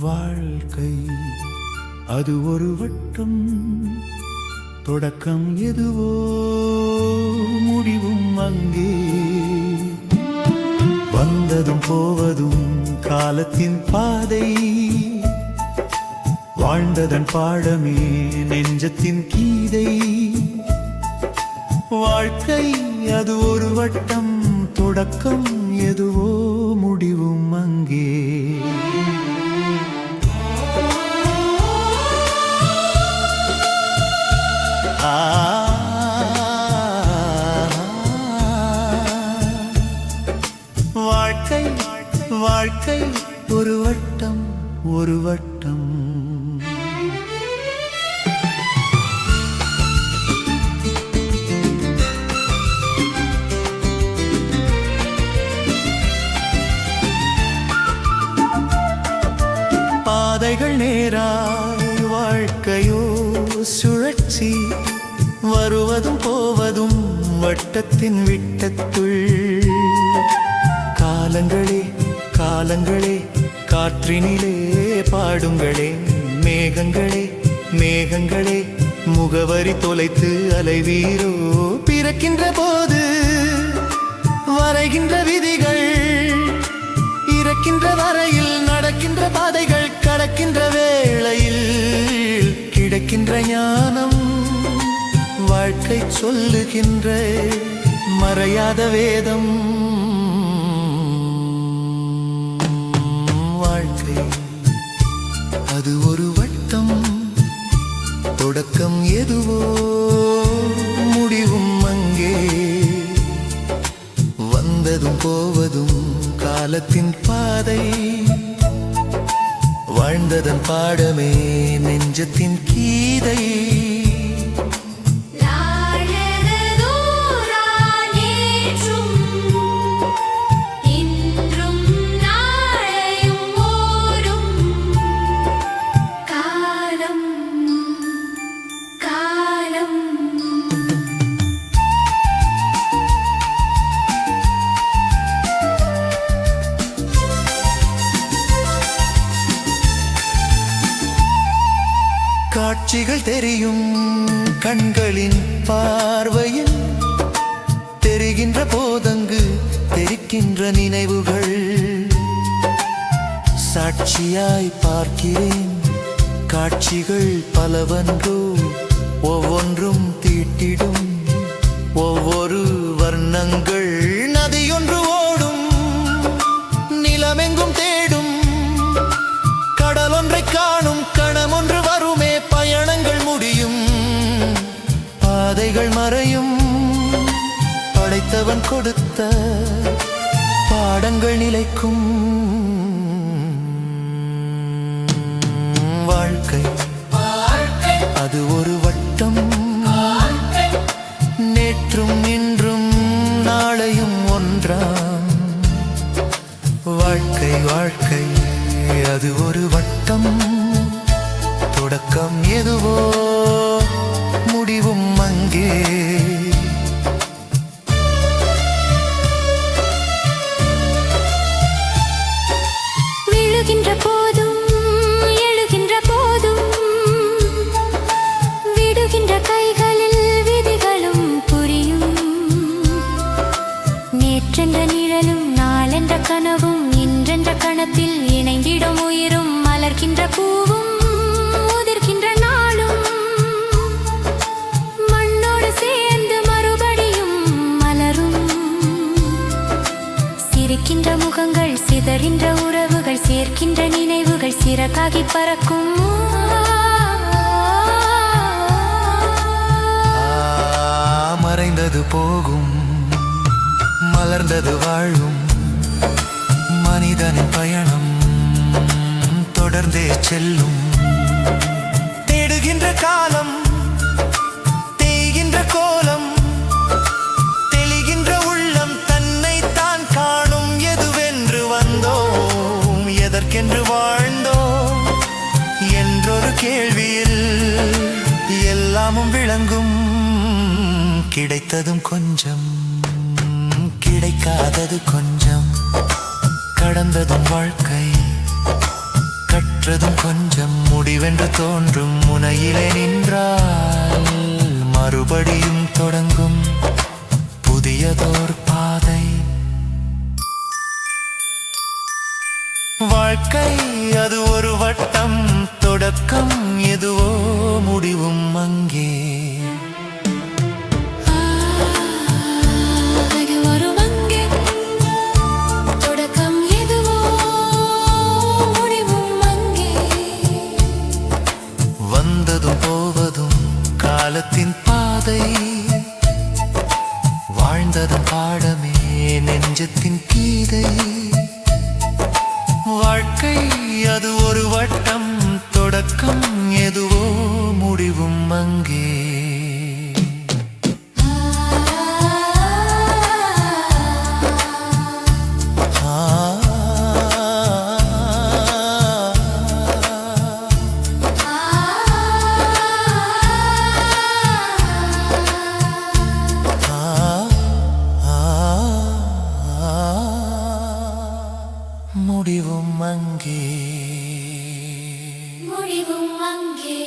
வாழ்க்கை அது ஒரு வட்டம், தொடக்கம் எதுவோ முடிவும் அங்கே. வந்ததும் போவதும் காலத்தின் பாதை, வாழ்ந்ததன் பாடமே நெஞ்சத்தின் கீதை. வாழ்க்கை அது ஒரு வட்டம், தொடக்கம் எதுவோ முடிவும் அங்கே. வாழ்க்கை வாழ்க்கை ஒரு வட்டம், ஒரு வட்டம். பாதைகள் நேராய், வாழ்க்கையோ சுழற்சி, வருவதும் போவதும் வட்டத்தின் விட்டத்துள். காலங்களே காலங்களே காற்றினிலே பாடுங்களே, மேகங்களே மேகங்களே முகவரி தொலைத்து அலைவீரோ. பிறக்கின்ற போது வரைகின்ற விதிகள், இறக்கின்ற வரையில் நடக்கின்ற பாதைகள், கடக்கின்ற வேளையில் கிடைக்கின்ற ஞானம். வாழ்க்கை சொல்லுகின்ற மறையாத வேதம். வாழ்க்கை அது ஒரு வட்டம், தொடக்கம் எதுவோ முடிவும் அங்கே. வந்ததும் போவதும் காலத்தின் பாதை, வாழ்ந்ததன் பாடமே நெஞ்சத்தின் கீதை. காட்சிகள் தெரியும் கண்களின் பார்வையில், தெரிகின்ற போதங்கு தெரிக்கின்ற நினைவுகள். சாட்சியாய் பார்க்கிறேன் காட்சிகள் பலவன்றோ, ஒவ்வொன்றும் தீட்டிடும் ஒவ்வொரு வர்ணங்கள். நதியொன்று ஓடும், நிலமெங்கும் தேடும், கடலொன்றை காணும், கணமொன்று வருமே. பயணங்கள் முடியும், பாதைகள் மறையும், படைத்தவன் கொடுத்த பாடங்கள் நிலைக்கும். வாழ்க்கை அது ஒரு வட்டம், நேற்றும் இன்றும் நாளையும் ஒன்றாம். வாழ்க்கை வாழ்க்கை அது ஒரு வட்டம், தொடக்கம் எதுவோ முடிவும் அங்கே. விழுகின்ற போதும் எழுகின்ற போதும், விடுகின்ற கைகளில் விதிகளும் புரியும். நேற்றென்ற நிழலும் நாளென்ற கனவும், இன்றென்ற கணத்தில் இணைந்திடும் உயிரும். மலர்கின்ற பூவும் உதிர்கின்ற நாளும், மண்ணோடு சேர்ந்து மறுபடியும் மலரும். சிரிக்கின்ற முகங்கள், சிதறின்ற உறவுகள், சேர்க்கின்ற நினைவுகள் சிறகாகி பறக்கும். மறைந்தது போகும், மலர்ந்தது வாழும். மனிதனின் பயணம் தொடர்ந்தே செல்லும். தேடுகின்ற காலம், தேய்கின்ற கோலம், தெளிகின்ற உள்ளம் தன்னை தான் காணும். எதுவென்று வந்தோம், எதற்கென்று வாழ்ந்தோம் என்றொரு கேள்வியில் எல்லாமும் விளங்கும். கிடைத்ததும் கொஞ்சம், கிடைக்காதது கொஞ்சம், கடந்ததும் வாழ்க்கை கட்ட கற்றதும் கொஞ்சம் முடிவென்று தோன்றும் முனையிலே நின்றால் மறுபடியும் தொடங்கும் புதியதோர் பாதை. வாழ்க்கை அது ஒரு வட்டம், தொடக்கம் எதுவோ முடிவும் அங்கே. வந்ததும் போவதும் காலத்தின் பாதை, வாழ்ந்ததும் பாடமே நெஞ்சத்தின் கீதை. வாழ்க்கை அது ஒரு வட்டம், தொடக்கம் எதுவோ முடிவும் அங்கே. முடிவும் அங்கே. முடிவும் அங்கே.